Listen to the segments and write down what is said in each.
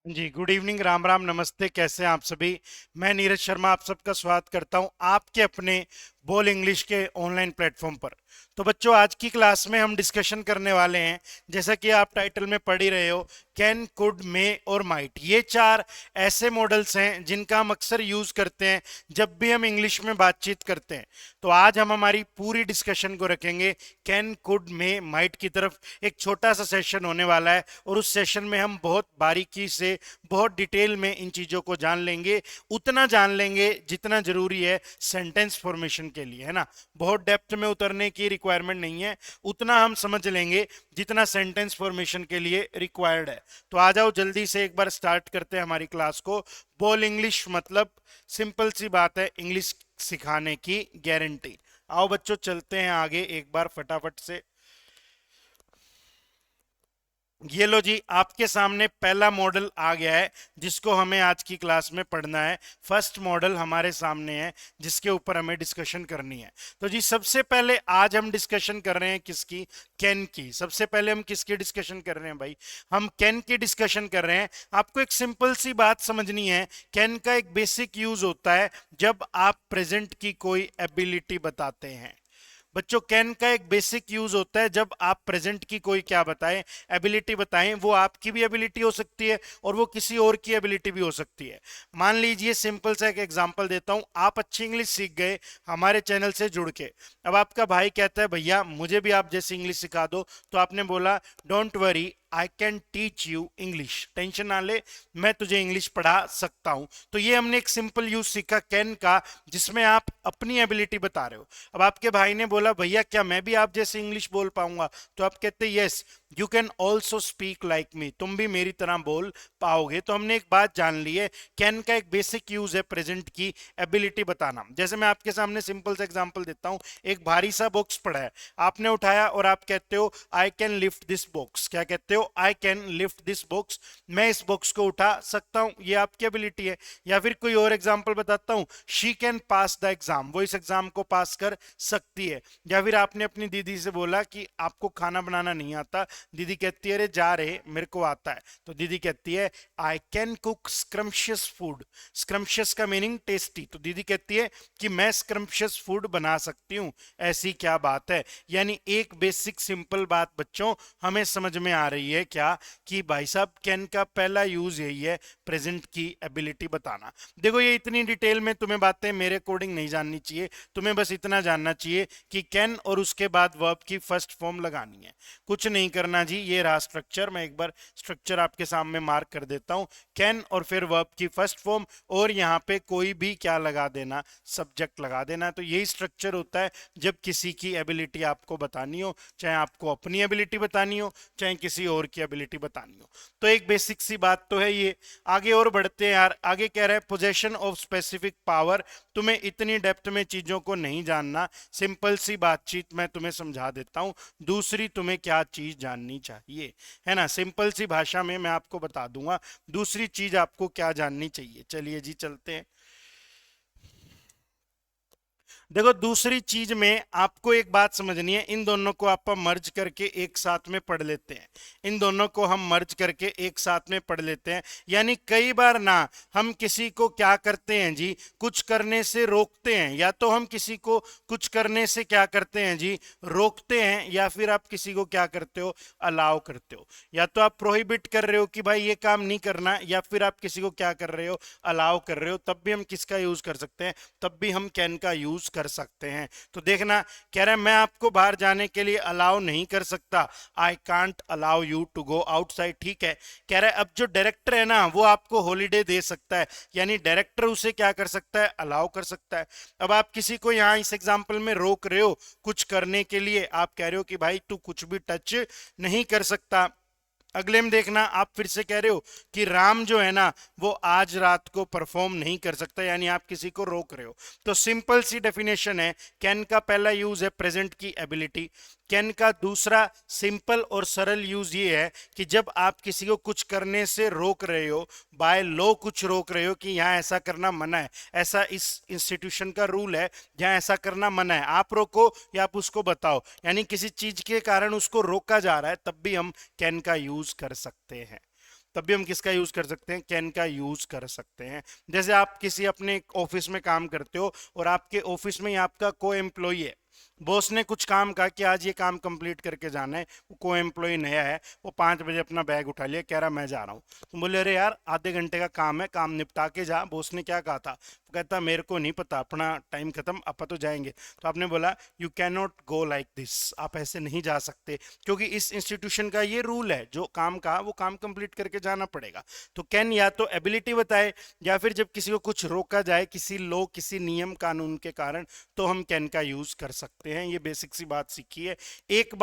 जी good evening, Ram Ram, नमस्ते। कैसे हैं आप सभी? मैं नीरज शर्मा आप सबका स्वागत करता हूं आपके अपने बोल इंग्लिश के ऑनलाइन प्लेटफॉर्म पर। तो बच्चों, आज की क्लास में हम डिस्कशन करने वाले हैं, जैसा कि आप टाइटल में पढ़ ही रहे हो, कैन, कुड, मे और माइट। ये चार ऐसे मॉडल्स हैं जिनका हम अक्सर यूज करते हैं जब भी हम इंग्लिश में बातचीत करते हैं। तो आज हम हमारी पूरी डिस्कशन को रखेंगे कैन, कुड, मे, माइट की तरफ। एक छोटा सा सेशन होने वाला है और उस सेशन में हम बहुत बारीकी से, बहुत डिटेल में इन चीजों को जान लेंगे। उतना जान लेंगे जितना जरूरी है सेंटेंस फॉर्मेशन के लिए, है ना। बहुत डेप्थ में उतरने की रिक्वायरमेंट नहीं है, उतना हम समझ लेंगे जितना सेंटेंस फॉर्मेशन के लिए रिक्वायर्ड है। तो आ जाओ, जल्दी से एक बार स्टार्ट करते हैं हमारी क्लास को। बोल इंग्लिश मतलब सिंपल सी बात है, इंग्लिश सिखाने की गारंटी। आओ बच्चों, चलते हैं आगे एक बार फटाफट से। ये लो जी, आपके सामने पहला मॉडल आ गया है जिसको हमें आज की क्लास में पढ़ना है। फर्स्ट मॉडल हमारे सामने है जिसके ऊपर हमें डिस्कशन करनी है। तो जी, सबसे पहले आज हम डिस्कशन कर रहे हैं किसकी? कैन की। सबसे पहले हम किसकी डिस्कशन कर रहे हैं भाई? हम कैन की डिस्कशन कर रहे हैं। आपको एक सिंपल सी बात समझनी है, कैन का एक बेसिक यूज होता है जब आप प्रेजेंट की कोई एबिलिटी बताते हैं। बच्चों, कैन का एक बेसिक यूज होता है जब आप प्रेजेंट की कोई क्या बताएं, एबिलिटी बताएं। वो आपकी भी एबिलिटी हो सकती है और वो किसी और की एबिलिटी भी हो सकती है। मान लीजिए, सिंपल सा एक एग्जांपल देता हूं। आप अच्छी इंग्लिश सीख गए हमारे चैनल से जुड़ के। अब आपका भाई कहता है, भैया मुझे भी आप जैसे इंग्लिश सिखा दो। तो आपने बोला, don't worry, I can teach you English. Tension ना ले, मैं तुझे इंग्लिश पढ़ा सकता हूं। तो ये हमने एक सिंपल यूज सीखा कैन का, जिसमें आप अपनी एबिलिटी बता रहे हो। अब आपके भाई ने बोला, भैया क्या मैं भी आप जैसे इंग्लिश बोल पाऊंगा? तो आप कहते, yes you can also speak like me. तुम भी मेरी तरह बोल पाओगे। तो हमने एक बात जान ली है, कैन का एक बेसिक यूज है प्रेजेंट की एबिलिटी बताना। जैसे मैं आपके सामने सिंपल सा एग्जांपल देता हूं। एक भारी सा बॉक्स पड़ा है, आपने उठाया और आप कहते हो, I can lift this box. क्या कहते हो? I can lift this box. मैं इस बॉक्स को उठा सकता हूं। ये आपकी एबिलिटी है। या फिर कोई और एग्जांपल बताता हूं, she can pass the exam. वो इस एग्जाम को पास कर सकती है। या फिर आपने अपनी दीदी से बोला कि आपको खाना बनाना नहीं आता। दीदी कहती है, अरे जा रहे, मेरे को आता है। तो दीदी कहती है, I can cook scrumptious food. Scrumptious का मीनिंग टेस्टी। तो दीदी कहती है कि मैं स्क्रम्शियस फूड बना सकती हूँ। ऐसी क्या बात है? यानी एक बेसिक सिंपल बात बच्चों हमें समझ में आ रही है क्या, कि भाई साहब कैन का पहला यूज यही है, प्रेजेंट की एबिलिटी बताना। देखो, ये इतनी डिटेल में तुम्हें बातें मेरे अकॉर्डिंग नहीं जाननी चाहिए। तुम्हें बस इतना जानना चाहिए कि कैन और उसके बाद वर्ब की फर्स्ट फॉर्म लगानी है। कुछ नहीं करना जी। ये रहा स्ट्रक्चर। मैं एक बार स्ट्रक्चर आपके सामने मार्क कर देता हूं। कैन और फिर वर्ब की फर्स्ट फॉर्म, और यहाँ पे कोई भी क्या लगा देना, सब्जेक्ट लगा देना। तो यही स्ट्रक्चर होता है जब किसी की एबिलिटी आपको बतानी हो, चाहे आपको अपनी एबिलिटी बतानी हो, चाहे किसी और की एबिलिटी बतानी हो। तो एक बेसिक सी बात तो है ये। आगे और बढ़ते हैं यार। आगे कह रहा है, पोजेशन ऑफ स्पेसिफिक पावर। तुम्हें इतनी डेप्थ में चीजों को नहीं जानना, सिंपल सी बातचीत मैं तुम्हें समझा देता हूं। दूसरी तुम्हें क्या चीज जाननी चाहिए, है ना। सिंपल सी भाषा में मैं आपको बता दूंगा दूसरी चीज आपको क्या जाननी चाहिए। चलिए जी, चलते हैं। देखो, दूसरी चीज में आपको एक बात समझनी है। इन दोनों को आप मर्ज करके एक साथ में पढ़ लेते हैं। इन दोनों को हम मर्ज करके एक साथ में पढ़ लेते हैं। यानी कई बार ना, हम किसी को क्या करते हैं जी, कुछ करने से रोकते हैं। या तो हम किसी को कुछ करने से क्या करते हैं जी, रोकते हैं। या फिर आप किसी को क्या करते हो, अलाउ करते हो। या तो आप प्रोहिबिट कर रहे हो कि भाई ये काम नहीं करना, या फिर आप किसी को क्या कर रहे हो, अलाउ कर रहे हो। तब भी हम किसका यूज कर सकते हैं? तब भी हम कैन का यूज कर सकते हैं। तो देखना, कह रहा है मैं आपको बाहर जाने के लिए अलाउ नहीं कर सकता। I can't allow you to go outside. ठीक है। कह रहा है अब जो डायरेक्टर है ना, वो आपको हॉलीडे दे सकता है। यानी डायरेक्टर उसे क्या कर सकता है, अलाउ कर सकता है। अब आप किसी को यहाँ इस एग्जाम्पल में रोक रहे हो कुछ करने के लिए। आप कह रहे हो कि भाई तू कुछ भी टच नहीं कर सकता। अगले में देखना, आप फिर से कह रहे हो कि राम जो है ना, वो आज रात को परफॉर्म नहीं कर सकता। यानी आप किसी को रोक रहे हो। तो सिंपल सी डेफिनेशन है, कैन का पहला यूज है प्रेजेंट की एबिलिटी। कैन का दूसरा सिंपल और सरल यूज ये है कि जब आप किसी को कुछ करने से रोक रहे हो, बाय लॉ कुछ रोक रहे हो कि यहाँ ऐसा करना मना है, ऐसा इस इंस्टीट्यूशन का रूल है, जहाँ ऐसा करना मना है, आप रोको या आप उसको बताओ। यानी किसी चीज के कारण उसको रोका जा रहा है, तब भी हम कैन का यूज कर सकते हैं। तब भी हम किसका यूज कर सकते हैं, कैन का यूज कर सकते हैं। जैसे आप किसी अपने ऑफिस में काम करते हो और आपके ऑफिस में ही आपका को एम्प्लॉई है, बॉस ने कुछ काम कहा कि आज ये काम कंप्लीट करके जाना है, वो को एम्प्लॉय नया है, वो 5 बजे अपना बैग उठा लिया, कह रहा मैं जा रहा हूँ। तुम बोले अरे यार आधे घंटे का काम है, काम निपटा के जा, बॉस ने क्या कहा था। वो कहता मेरे को नहीं पता, अपना टाइम खत्म, अपन तो जाएंगे। तो आपने बोला you can not go like this, आप ऐसे नहीं जा सकते, क्योंकि इस इंस्टीट्यूशन का ये रूल है, जो काम कहा वो काम कंप्लीट करके जाना पड़ेगा। तो कैन या तो एबिलिटी बताए, या फिर जब किसी को कुछ रोका जाए किसी लॉ किसी नियम कानून के कारण, तो हम कैन का यूज कर सकते हैं। ये बेसिक सी बात सीखी है। एक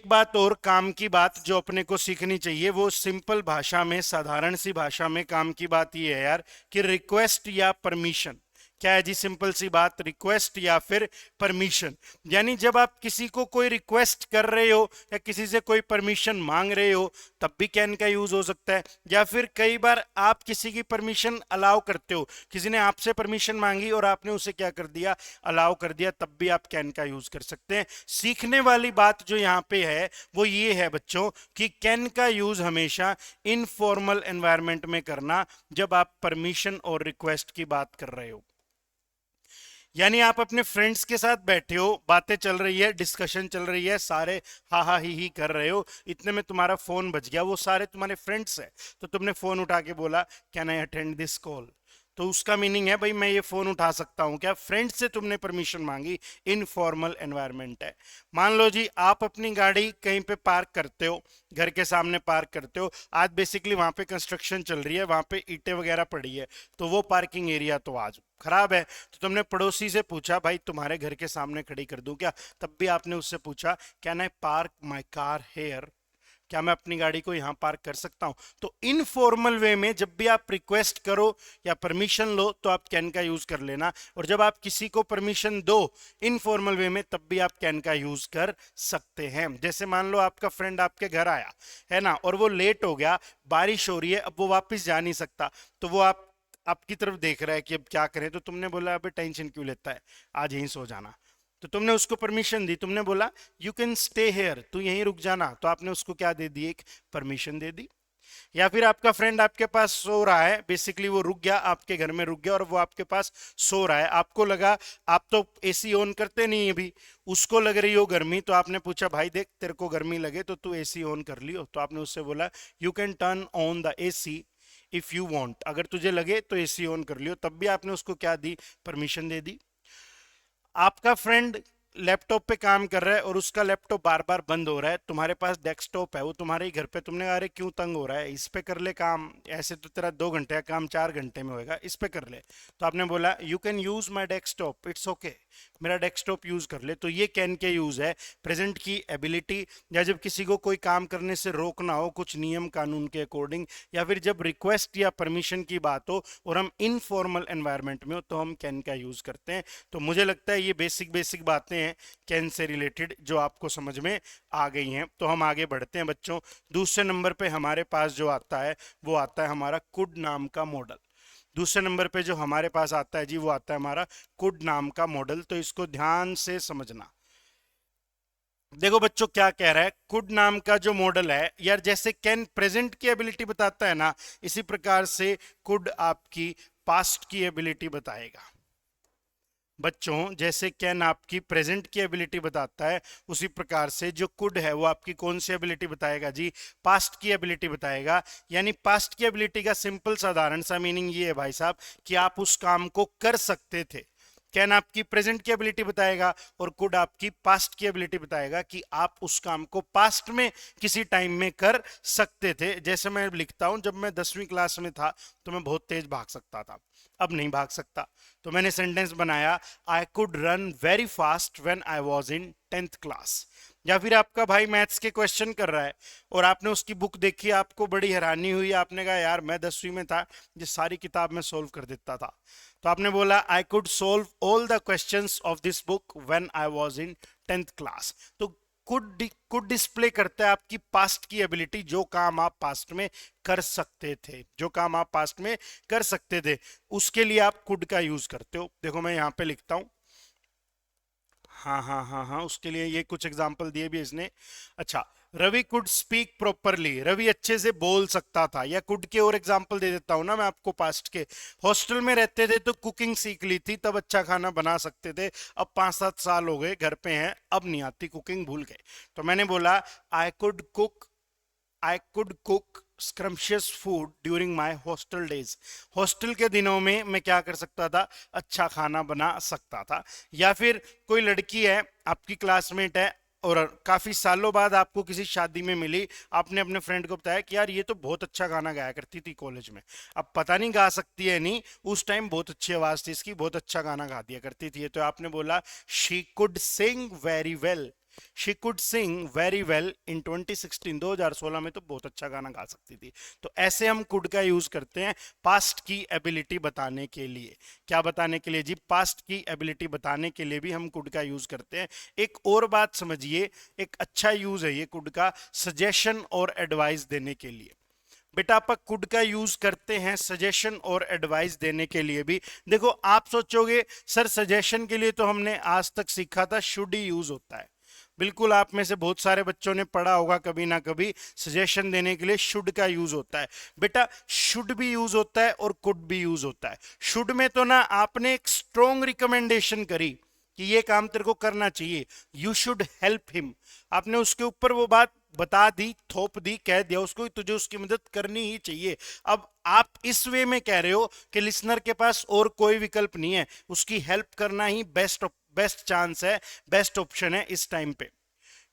बात और काम की बात जो अपने को सीखनी चाहिए, वो सिंपल भाषा में, साधारण सी भाषा में काम की बात ये है यार कि रिक्वेस्ट या परमिशन। क्या है जी, सिंपल सी बात, रिक्वेस्ट या फिर परमिशन। यानी जब आप किसी को कोई रिक्वेस्ट कर रहे हो या किसी से कोई परमिशन मांग रहे हो, तब भी कैन का यूज हो सकता है। या फिर कई बार आप किसी की परमिशन अलाउ करते हो, किसी ने आपसे परमिशन मांगी और आपने उसे क्या कर दिया, अलाउ कर दिया, तब भी आप कैन का यूज कर सकते हैं। सीखने वाली बात जो यहाँ पे है वो ये है बच्चों कि कैन का यूज हमेशा इनफॉर्मल एनवायरनमेंट में करना, जब आप परमिशन और रिक्वेस्ट की बात कर रहे हो। यानी आप अपने फ्रेंड्स के साथ बैठे हो, बातें चल रही है, डिस्कशन चल रही है, सारे हा हा ही कर रहे हो, इतने में तुम्हारा फोन बज गया, वो सारे तुम्हारे फ्रेंड्स है, तो तुमने फोन उठा के बोला can I attend this call. तो उसका मीनिंग है भाई मैं ये फोन उठा सकता हूं क्या, फ्रेंड से तुमने परमिशन मांगी, इनफॉर्मल एनवायरनमेंट है। मान लो जी आप अपनी गाड़ी कहीं पे पार्क करते हो, घर के सामने पार्क करते हो, आज बेसिकली वहां पे कंस्ट्रक्शन चल रही है, वहां पे ईंटें वगैरह पड़ी है, तो वो पार्किंग एरिया तो आज खराब है, तो तुमने पड़ोसी से पूछा भाई तुम्हारे घर के सामने खड़ी कर दूं क्या, तब भी आपने उससे पूछा can I park my car here, क्या मैं अपनी गाड़ी को यहां पार्क कर सकता हूं। तो इनफॉर्मल वे में जब भी आप रिक्वेस्ट करो या परमिशन लो तो आप कैन का यूज कर लेना, और जब आप किसी को परमिशन दो इनफॉर्मल वे में, तब भी आप कैन का यूज कर सकते हैं। जैसे मान लो आपका फ्रेंड आपके घर आया है ना, और वो लेट हो गया, बारिश हो रही है, अब वो वापस जा नहीं सकता, तो वो आपकी तरफ देख रहा है कि अब क्या करें, तो तुमने बोला अबे टेंशन क्यों लेता है, आज यहीं सो जाना। तो तुमने उसको परमिशन दी, तुमने बोला यू कैन स्टे हेयर, तू यहीं रुक जाना, तो आपने उसको क्या दे दी, एक परमिशन दे दी। या फिर आपका फ्रेंड आपके पास सो रहा है, बेसिकली वो रुक गया, आपके घर में रुक गया और वो आपके पास सो रहा है, आपको लगा, आप तो एसी ऑन करते नहीं अभी, उसको लग रही हो गर्मी, तो आपने पूछा भाई देख तेरे को गर्मी लगे तो तू एसी ऑन कर लियो, तो आपने उससे बोला you can turn on the AC if you want, अगर तुझे लगे तो एसी ऑन कर लियो, तब भी आपने उसको क्या दी, परमिशन दे दी। आपका फ्रेंड लैपटॉप पे काम कर रहा है और उसका लैपटॉप बार बार बंद हो रहा है, तुम्हारे पास डेस्कटॉप है, वो तुम्हारे ही घर पे, तुमने कहा अरे क्यों तंग हो रहा है, इस पे कर ले काम, ऐसे तो तेरा 2 घंटे का काम 4 घंटे में होएगा, इस पे कर ले। तो आपने बोला you can use my desktop, it's okay, मेरा डेस्कटॉप यूज कर ले। तो ये कैन के यूज है, प्रेजेंट की एबिलिटी, या जब किसी को कोई काम करने से रोकना हो कुछ नियम कानून के अकॉर्डिंग, या फिर जब रिक्वेस्ट या परमिशन की बात हो और हम इनफॉर्मल एनवायरनमेंट में हो, तो हम कैन का यूज करते हैं। तो मुझे लगता है ये बेसिक बेसिक बातें हैं कैन से रिलेटेड जो आपको समझ में आ गई हैं। तो हम आगे बढ़ते हैं बच्चों। दूसरे नंबर पे हमारे पास जो आता है वो आता है हमारा कुड नाम का मॉडल। दूसरे नंबर पे जो हमारे पास आता है जी वो आता है हमारा कुड नाम का मॉडल। तो इसको ध्यान से समझना। देखो बच्चों क्या कह रहा है, कुड नाम का जो मॉडल है यार, जैसे कैन प्रेजेंट की एबिलिटी बताता है ना, इसी प्रकार से कुड आपकी पास्ट की एबिलिटी बताएगा। बच्चों जैसे कैन आपकी प्रेजेंट की एबिलिटी बताता है, उसी प्रकार से जो कुड है वो आपकी कौन सी एबिलिटी बताएगा जी, पास्ट की एबिलिटी बताएगा। यानी पास्ट की एबिलिटी का सिंपल साधारण सा मीनिंग ये है भाई साहब कि आप उस काम को कर सकते थे। कैन आपकी प्रेजेंट की एबिलिटी बताएगा और कुड आपकी पास्ट की एबिलिटी बताएगा कि आप उस काम को पास्ट में किसी टाइम में कर सकते थे। जैसे मैं लिखता हूं, जब मैं 10वीं क्लास में था तो मैं बहुत तेज भाग सकता था, अब नहीं भाग सकता। तो मैंने सेंटेंस बनाया I could run very fast when I was in 10th class. या फिर आपका भाई मैथ्स के क्वेश्चन कर रहा है और आपने उसकी बुक देखी, आपको बड़ी हैरानी हुई, आपने कहा यार मैं 10वीं में था, ये सारी किताब में सोल्व कर देता था। तो आपने बोला I could solve all the questions of this book when I was in 10th class. तो कुड डिस्प्ले करता है आपकी पास्ट की एबिलिटी, जो काम आप पास्ट में कर सकते थे, जो काम आप पास्ट में कर सकते थे उसके लिए आप कुड का यूज करते हो। देखो मैं यहां पे लिखता हूं हाँ हाँ हाँ हाँ, उसके लिए ये कुछ एग्जाम्पल दिए भी इसने। अच्छा, Ravi could speak properly, Ravi अच्छे से बोल सकता था। या कुड के और एग्जाम्पल दे देता हूँ ना मैं आपको पास्ट के। हॉस्टल में रहते थे तो कुकिंग सीख ली थी, तब अच्छा खाना बना सकते थे। अब 5-7 साल हो गए घर पे हैं, अब नहीं आती कुकिंग, भूल गए। तो मैंने बोला I could cook scrumptious food during my hostel days. Hostel के दिनों में मैं क्या कर सकता था, अच्छा खाना बना सकता था। या फिर कोई लड़की है, आपकी क्लासमेट है, और काफी सालों बाद आपको किसी शादी में मिली, आपने अपने फ्रेंड को बताया कि यार ये तो बहुत अच्छा गाना गाया करती थी कॉलेज में। अब पता नहीं गा सकती है नहीं, उस टाइम बहुत अच्छी आवाज थी इसकी, बहुत अच्छा गाना गा दिया करती थी। तो आपने बोला she could sing very well, she could sing very well in 2016, 2016 में तो बहुत अच्छा गाना गा सकती थी। तो ऐसे हम कुड का यूज करते हैं पास्ट की एबिलिटी बताने के लिए। क्या बताने के लिए जी? पास्ट की एबिलिटी बताने के लिए भी हम कुड का यूज करते हैं। एक और बात समझिए, एक अच्छा यूज है ये कुड का, सजेशन और एडवाइस देने के लिए। बेटा आप कुड का यूज करते हैं सजेशन और एडवाइस देने के लिए भी। देखो आप सोचोगे सर सजेशन के लिए तो हमने आज तक सीखा था शुड ही यूज होता है। बिल्कुल, आप में से बहुत सारे बच्चों ने पढ़ा होगा कभी ना कभी, सजेशन देने के लिए शुड का यूज होता है। बेटा शुड भी यूज होता है और कुड भी यूज होता है। शुड में तो ना आपने एक स्ट्रॉन्ग रिकमेंडेशन करी कि ये काम तेरे को करना चाहिए, यू शुड हेल्प हिम। आपने उसके ऊपर वो बात बता दी, थोप दी, कह दिया उसको तुझे उसकी मदद करनी ही चाहिए। अब आप इस वे में कह रहे हो कि लिसनर के पास और कोई विकल्प नहीं है, उसकी हेल्प करना ही बेस्ट बेस्ट चांस है, बेस्ट ऑप्शन है इस टाइम पे।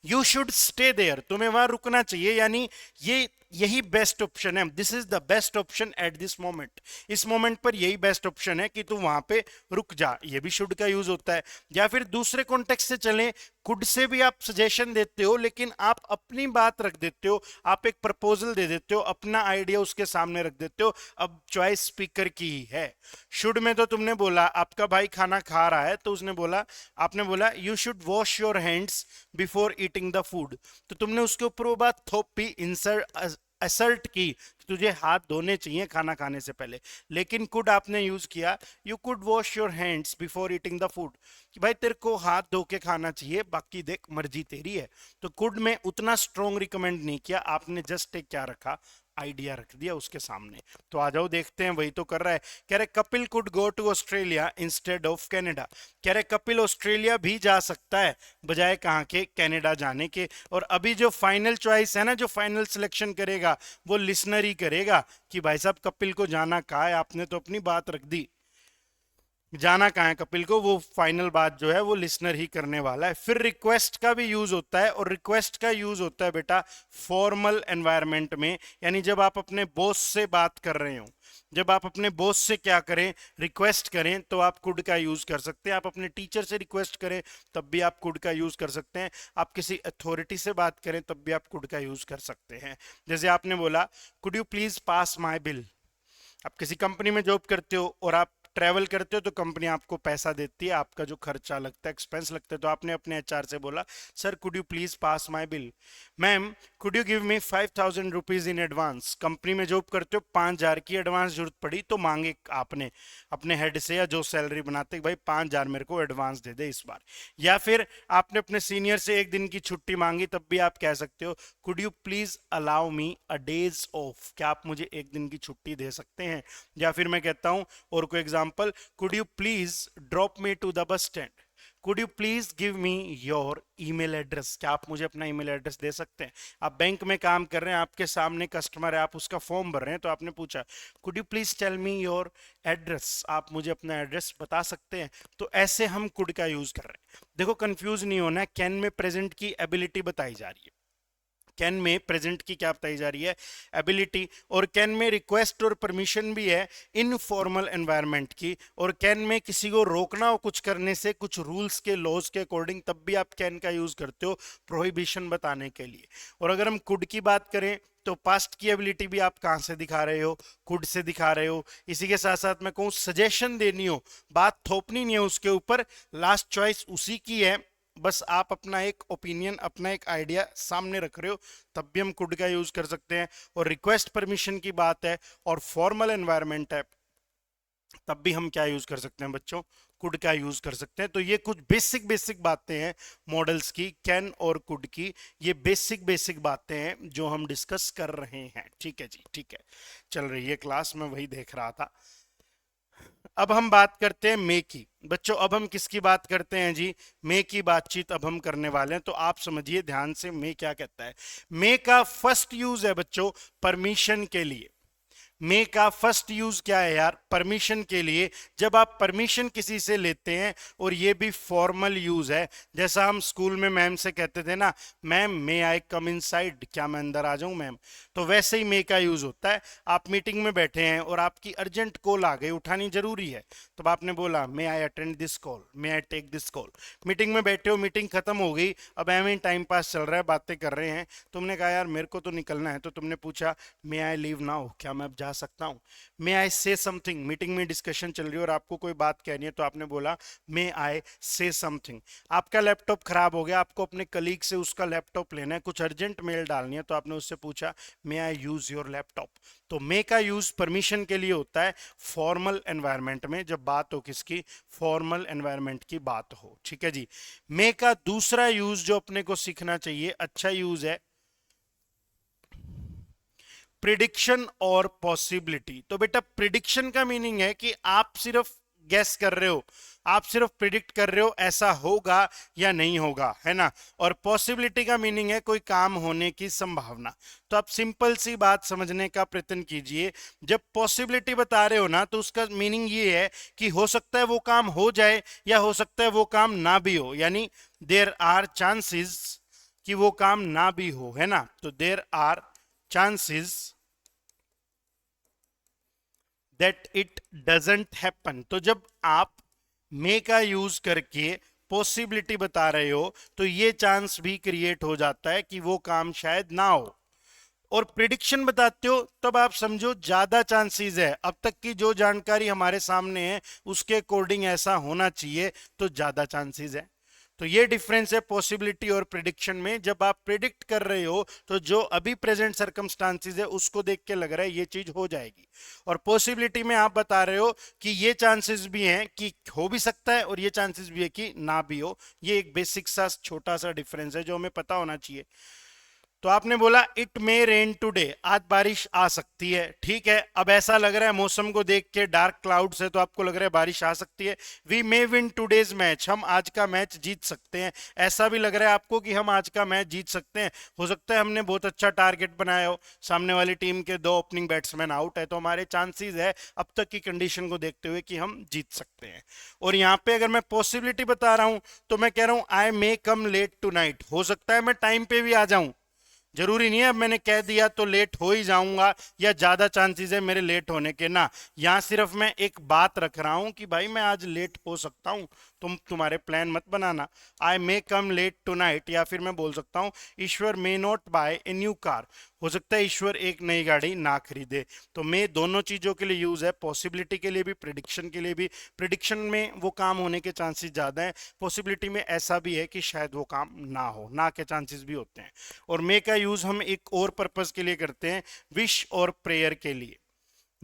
यू शुड स्टे देयर, तुम्हें वहां रुकना चाहिए, यानी ये यही बेस्ट ऑप्शन है, this is the best option at this moment. इस मोमेंट पर यही बेस्ट ऑप्शन है कि तू वहां पे रुक जा, ये भी शुड का यूज होता है। या फिर दूसरे कॉन्टेक्स्ट से चलें, कुड से भी आप सजेशन देते हो लेकिन आप अपनी बात रख देते हो, आप एक प्रपोजल दे देते हो, अपना आइडिया उसके सामने रख देते हो। अब चॉइस स्पीकर की ही है। शुड में तो तुमने बोला आपका भाई खाना खा रहा है, तो उसने बोला, आपने बोला you should wash your hands before eating the food. तो तुमने उसके ऊपर वो बात थोपी, इंसर्ट असर्ट की, तुझे हाथ धोने चाहिए खाना खाने से पहले। लेकिन कुड आपने यूज किया, you could wash your hands before eating the food, कि भाई तेरे को हाथ धो के खाना चाहिए, बाकी देख मर्जी तेरी है। तो कुड में उतना स्ट्रॉन्ग रिकमेंड नहीं किया आपने, जस्ट एक क्या रखा, आइडिया रख दिया उसके सामने। तो आ जाओ देखते हैं, वही तो कर रहा है। कह रहे Kapil could go to Australia instead of Canada. कह रहे कपिल ऑस्ट्रेलिया भी जा सकता है बजाय कहाँ के, कनाडा जाने के। और अभी जो फाइनल चॉइस है ना, जो फाइनल सिलेक्शन करेगा वो लिसनर ही करेगा कि भाई साहब कपिल को जाना कहाँ है। आपने तो अपनी बात रख दी, जाना कहाँ है कपिल को, वो फाइनल बात जो है वो लिसनर ही करने वाला है। फिर रिक्वेस्ट का भी यूज होता है, और रिक्वेस्ट का यूज होता है बेटा फॉर्मल एनवायरनमेंट में, यानी जब आप अपने बॉस से बात कर रहे हो, जब आप अपने बॉस से क्या करें, रिक्वेस्ट करें, तो आप कुड का यूज कर सकते हैं। आप अपने टीचर से रिक्वेस्ट करें तब भी आप कुड का यूज कर सकते हैं। आप किसी अथॉरिटी से बात करें तब भी आप कुड का यूज कर सकते हैं। जैसे आपने बोला could you please pass my bill. आप किसी कंपनी में जॉब करते हो और आप ट्रैवल करते हो, तो कंपनी आपको पैसा देती है, आपका जो खर्चा लगता है, एक्सपेंस लगता है। तो आपने अपने एचआर से बोला sir could you please pass my bill. Ma'am could you give me 5,000 rupees in advance. Company में जॉब करते हो, 5,000 की एडवांस जरूरत पड़ी तो मांगे आपने अपने हेड से या जो सैलरी बनाते, भाई 5,000 मेरे को एडवांस दे दे इस बार। या फिर आपने अपने सीनियर से एक दिन की छुट्टी मांगी, तब भी आप कह सकते हो could you please allow me a days of, क्या आप मुझे एक दिन की छुट्टी दे सकते हैं। या फिर मैं कहता हूं और कोई example, could you please drop me to the bus stand. Could you please give me your email address, क्या आप मुझे अपना ईमेल एड्रेस दे सकते हैं। आप बैंक में काम कर रहे हैं, आपके सामने कस्टमर है, आप उसका फॉर्म भर रहे हैं, तो आपने पूछा could you please tell me your address, आप मुझे अपना एड्रेस बता सकते हैं। तो ऐसे हम कुड का यूज कर रहे हैं। देखो कंफ्यूज नहीं होना है, कैन में प्रेजेंट की एबिलिटी बताई जा रही है, कैन में प्रेजेंट की क्या बताई जा रही है, एबिलिटी। और कैन में रिक्वेस्ट और परमिशन भी है इनफॉर्मल एनवायरनमेंट की। और कैन में किसी को रोकना हो कुछ करने से, कुछ रूल्स के लॉज के अकॉर्डिंग, तब भी आप कैन का यूज करते हो प्रोहिबिशन बताने के लिए। और अगर हम कुड की बात करें तो पास्ट की एबिलिटी भी आप कहां से दिखा रहे हो, कुड से दिखा रहे हो। इसी के साथ साथ मैं कहूं सजेशन देनी हो, बात थोपनी नहीं है उसके ऊपर, लास्ट चॉइस उसी की है, बस आप अपना एक ओपिनियन, अपना एक आइडिया सामने रख रहे हो, तब भी हम कुड का यूज कर सकते हैं। और रिक्वेस्ट परमिशन की बात है और फॉर्मल एनवायरनमेंट है, तब भी हम क्या यूज कर सकते हैं बच्चों, कुड का यूज कर सकते हैं। तो ये कुछ बेसिक बेसिक बातें हैं मॉडल्स की, कैन और कुड की। ये बेसिक बेसिक बातें हैं जो हम डिस्कस कर रहे हैं। ठीक है जी, ठीक है, चल रही है क्लास, में वही देख रहा था। अब हम बात करते हैं मे की। बच्चों अब हम किसकी बात करते हैं जी? मे की बातचीत अब हम करने वाले हैं। तो आप समझिए ध्यान से मे क्या कहता है। मे का फर्स्ट यूज है बच्चों परमिशन के लिए। मे का फर्स्ट यूज क्या है यार? परमिशन के लिए। जब आप परमिशन किसी से लेते हैं, और ये भी फॉर्मल यूज है, जैसा हम स्कूल में मैम से कहते थे ना, मैम मे आई कम इनसाइड, क्या मैं अंदर आ जाऊं मैम? तो वैसे ही मे का यूज होता है। आप मीटिंग में बैठे हैं और आपकी अर्जेंट कॉल आ गई, उठानी जरूरी है, तो आपने बोला may I attend this call, may I take this call. Meeting में बैठे हो, मीटिंग खत्म हो गई, अब एम टाइम पास चल रहा है, बातें कर रहे हैं, तुमने कहा यार मेरे को तो निकलना है, तो तुमने पूछा मे आई लीव नाउ, क्या मैं अब जा सकता हूँ? मे आई से समथिंग, मीटिंग में डिस्कशन चल रही है और आपको कोई बात कहनी है, तो आपने बोला मे आई से समथिंग। आपका लैपटॉप खराब हो गया, आपको अपने कलीग से उसका लैपटॉप लेना है, कुछ अर्जेंट मेल डालनी है, तो आपने उससे पूछा मे आई यूज योर लैपटॉप। तो मे का यूज परमिशन के लिए होता है फॉर्मल एनवायरनमेंट में, जब बात हो किसकी? फॉर्मल एनवायरनमेंट की बात हो। ठीक है जी। मे का दूसरा यूज जो अपने को सीखना चाहिए, अच्छा यूज है प्रिडिक्शन और पॉसिबिलिटी। तो बेटा प्रिडिक्शन का मीनिंग है कि आप सिर्फ गैस कर रहे हो, आप सिर्फ प्रिडिक्ट कर रहे हो ऐसा होगा या नहीं होगा, है ना। और पॉसिबिलिटी का मीनिंग है कोई काम होने की संभावना। तो आप सिंपल सी बात समझने का प्रयत्न कीजिए। जब पॉसिबिलिटी बता रहे हो ना, तो उसका मीनिंग ये है कि हो सकता है वो काम हो जाए या हो सकता है वो काम ना भी हो, यानी देयर आर चांसेस कि वो काम ना भी हो, है ना। तो there are chances that it doesn't happen। तो जब आप मे का यूज करके पॉसिबिलिटी बता रहे हो, तो ये चांस भी क्रिएट हो जाता है कि वो काम शायद ना हो। और प्रिडिक्शन बताते हो तब आप समझो ज्यादा चांसेस है, अब तक की जो जानकारी हमारे सामने है उसके अकॉर्डिंग ऐसा होना चाहिए, तो ज्यादा चांसेस है। तो ये डिफरेंस है पॉसिबिलिटी और प्रिडिक्शन में। जब आप प्रिडिक्ट कर रहे हो, तो जो अभी प्रेजेंट सर्कमस्टांसेस है उसको देख के लग रहा है ये चीज हो जाएगी, और पॉसिबिलिटी में आप बता रहे हो कि ये चांसेस भी हैं कि हो भी सकता है और ये चांसेस भी है कि ना भी हो। ये एक बेसिक सा छोटा सा डिफरेंस है जो हमें पता होना चाहिए। तो आपने बोला इट मे रेन टुडे, आज बारिश आ सकती है, ठीक है। अब ऐसा लग रहा है मौसम को देख के, डार्क क्लाउड्स है तो आपको लग रहा है बारिश आ सकती है। We may win today's match, हम आज का मैच जीत सकते हैं। ऐसा भी लग रहा है आपको कि हम आज का मैच जीत सकते हैं। हो सकता है हमने बहुत अच्छा टारगेट बनाया हो, सामने वाली टीम के 2 ओपनिंग बैट्समैन आउट है, तो हमारे चांसेस है अब तक की कंडीशन को देखते हुए कि हम जीत सकते हैं। और यहाँ पे अगर मैं पॉसिबिलिटी बता रहा हूं, तो मैं कह रहा हूं आई may come late to night, हो सकता है मैं टाइम पे भी आ जाऊं, जरूरी नहीं है अब मैंने कह दिया तो लेट हो ही जाऊंगा या ज्यादा चांसेस है मेरे लेट होने के ना। यहां सिर्फ मैं एक बात रख रहा हूं कि भाई मैं आज लेट हो सकता हूं, तुम्हारे प्लान मत बनाना। I may come late tonight, या फिर मैं बोल सकता हूं Ishwar may not buy a new car, हो सकता है ईश्वर एक नई गाड़ी ना खरीदे। तो मे दोनों चीजों के लिए यूज है, पॉसिबिलिटी के लिए भी प्रिडिक्शन के लिए भी। प्रिडिक्शन में वो काम होने के चांसेस ज्यादा है, पॉसिबिलिटी में ऐसा भी है कि शायद वो काम ना हो, ना के चांसेस भी होते हैं। और मे का यूज हम एक और पर्पस के लिए करते हैं, विश और प्रेयर के लिए।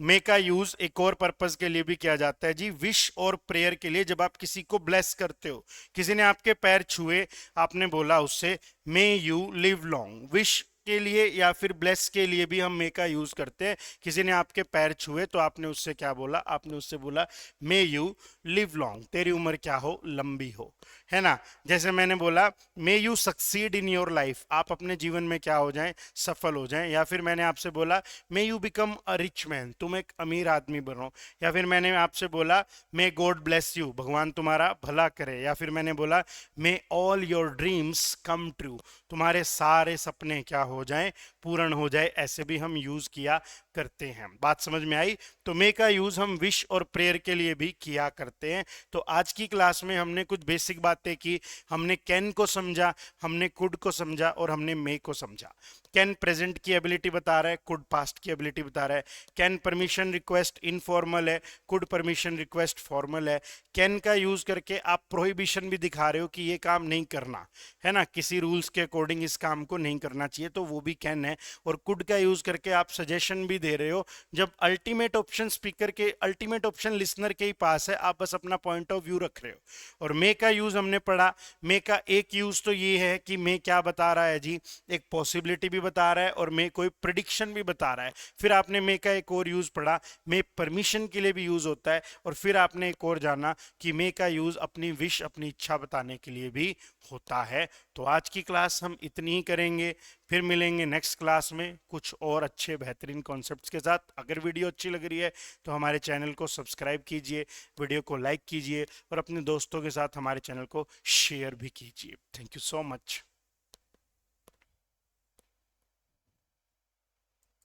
मे का यूज एक और पर्पस के लिए भी किया जाता है जी, विश और प्रेयर के लिए। जब आप किसी को ब्लेस करते हो, किसी ने आपके पैर छुए, आपने बोला उससे may you live long, wish के लिए या फिर ब्लेस के लिए भी हम मे का यूज करते हैं। किसी ने आपके पैर छुए तो आपने उससे क्या बोला? आपने उससे बोला मे यू लिव लॉन्ग, तेरी उम्र क्या हो? लंबी हो, है ना। जैसे मैंने बोला may you succeed in your life, आप अपने जीवन में क्या हो जाएं? सफल हो जाएं। या फिर मैंने आपसे बोला may you become a rich man, तुम एक अमीर आदमी बनो। या फिर मैंने आपसे बोला मे गॉड ब्लेस यू, भगवान तुम्हारा भला करे। या फिर मैंने बोला may all your dreams come true, तुम्हारे सारे सपने क्या हो जाएं? पूर्ण हो जाए। ऐसे भी हम यूज किया करते हैं। बात समझ में आई? तो मे का यूज हम विश और प्रेयर के लिए भी किया करते हैं। तो आज की क्लास में हमने कुछ बेसिक बातें की, हमने कैन को समझा, हमने कुड को समझा और हमने मे को समझा। कैन प्रेजेंट की एबिलिटी बता रहा है, कुड पास्ट की एबिलिटी बता रहा है। कैन परमिशन रिक्वेस्ट इनफॉर्मल है, कुड परमिशन रिक्वेस्ट फॉर्मल है। कैन का यूज करके आप प्रोहिबिशन भी दिखा रहे हो कि ये काम नहीं करना, है ना, किसी रूल्स के अकॉर्डिंग इस काम को नहीं करना चाहिए, तो वो भी कैन है। और कुड का यूज करके आप सजेशन भी दे रहे हो, जब अल्टीमेट ऑप्शन स्पीकर के, अल्टीमेट ऑप्शन लिसनर के ही पास है, आप बस अपना पॉइंट ऑफ व्यू रख रहे हो। और मे का यूज हमने पढ़ा। मे का एक यूज तो ये है कि मे क्या बता रहा है जी, एक पॉसिबिलिटी भी बता रहा है और मे कोई प्रिडिक्शन भी बता रहा है। फिर आपने मे का एक और यूज पढ़ा, मे परमिशन के लिए भी यूज होता है। और फिर आपने एक और जाना कि मे का यूज अपनी विश, अपनी इच्छा बताने के लिए भी होता है। तो आज की क्लास हम इतनी ही करेंगे, फिर मिलेंगे नेक्स्ट क्लास में कुछ और अच्छे बेहतरीन कॉन्सेप्ट्स के साथ। अगर वीडियो अच्छी लग रही है तो हमारे चैनल को सब्सक्राइब कीजिए, वीडियो को लाइक कीजिए और अपने दोस्तों के साथ हमारे चैनल को शेयर भी कीजिए। Thank you so much.